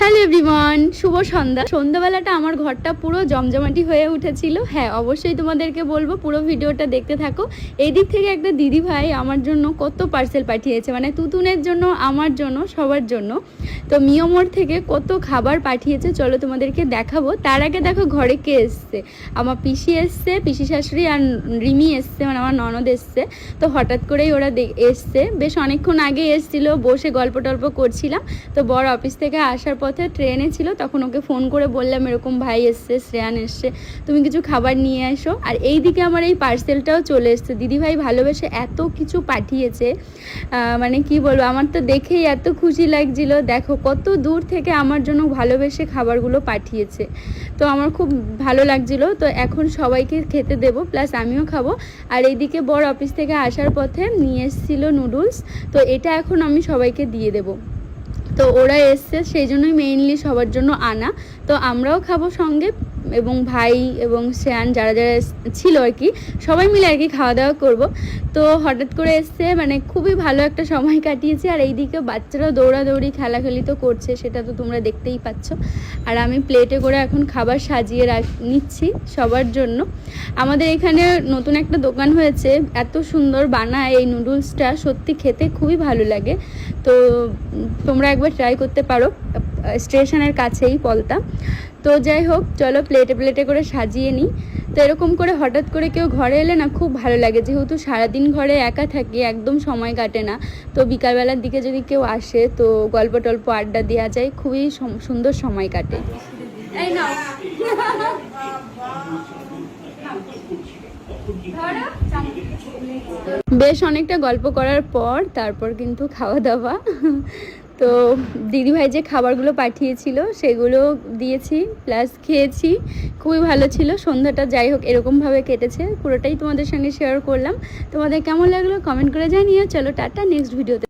Hello everyone, শুভ সন্ধ্যা। সন্ধ্যাবেলাটা আমার ঘরটা পুরো জমজমাটি হয়ে উঠেছিল। হ্যাঁ, অবশ্যই তোমাদেরকে বলবো পুরো ভিডিওটা দেখতে থাকো। এই দিক থেকে একটা দিদি ভাই আমার জন্য কত পার্সেল পাঠিয়েছে, মানে তুতুনের জন্য, আমার জন্য, সবার জন্য। তো মিয়মোর থেকে কত খাবার পাঠিয়েছে, চলো তোমাদেরকে দেখাবো। তার আগে দেখো ঘরে কে এসছে। আমার পিসি এসছে, পিসি শাশুড়ি আর রিমি এসছে, মানে আমার ননদ এসছে। তো হঠাৎ করেই ওরা এসছে, বেশ অনেকক্ষণ আগে এসছিল, বসে গল্প টল্প করছিলাম। তো বড় অফিস থেকে আসার পথে ট্রেনে ছিল, তখন ওকে ফোন করে বললাম এরকম ভাই এসছে, শ্রেয়ান এসছে, তুমি কিছু খাবার নিয়ে এসো। আর এই দিকে আমার এই পার্সেলটাও চলে এসছে। দিদিভাই ভালোবেসে এত কিছু পাঠিয়েছে, মানে কি বলবো, আমার তো দেখেই এত খুশি লাগছিল। দেখো কত দূর থেকে আমার জন্য ভালোবেসে খাবারগুলো পাঠিয়েছে, তো আমার খুব ভালো লাগছিল। তো এখন সবাইকে খেতে দেবো, প্লাস আমিও খাবো। আর এইদিকে বড় অফিস থেকে আসার পথে নিয়ে এসেছিল নুডলস, তো এটা এখন আমি সবাইকে দিয়ে দেবো। তো ওরা এসছে, সেই জন্যই মেইনলি সবার জন্য আনা। তো আমরাও খাবো সঙ্গে, এবং ভাই এবং শ্রেয়ান যারা যারা ছিল আর কি, সবাই মিলে আর কি খাওয়া দাওয়া করবো। তো হঠাৎ করে এসছে, মানে খুবই ভালো একটা সময় কাটিয়েছে। আর এইদিকে বাচ্চারাও দৌড়াদৌড়ি খেলাখেলি তো করছে, সেটা তো তোমরা দেখতেই পাচ্ছ। আর আমি প্লেটে করে এখন খাবার সাজিয়ে নিচ্ছি সবার জন্য। আমাদের এখানে নতুন একটা দোকান হয়েছে, এত সুন্দর বানায় এই নুডলসটা, সত্যি খেতে খুবই ভালো লাগে। তো তোমরা একবার ট্রাই করতে পারো, স্টেশনের কাছেই পলতা। তো যাই হোক, চলো প্লেটে প্লেটে করে সাজিয়ে নিই। তো এরকম করে হঠাৎ করে কেউ ঘরে এলে না খুব ভালো লাগে, যেহেতু সারাদিন ঘরে একা থাকি, একদম সময় কাটে না। তো বিকালবেলার দিকে যদি কেউ আসে, তো গল্প টল্প আড্ডা দেওয়া যায়, খুবই সুন্দর সময় কাটে। এই নাও। বেশ অনেকটা গল্প করার পর তারপর কিন্তু খাওয়া দাওয়া। তো দিদিভাই যে খাবারগুলো পাঠিয়েছিল সেগুলো দিয়েছি, প্লাস খেয়েছি, খুবই ভালো ছিল। সন্ধ্যাটা যাই হোক এরকমভাবে কেটেছে, পুরোটাই তোমাদের সঙ্গে শেয়ার করলাম। তোমাদের কেমন লাগলো কমেন্ট করে জানিও। চলো টাটা, নেক্সট ভিডিওতে।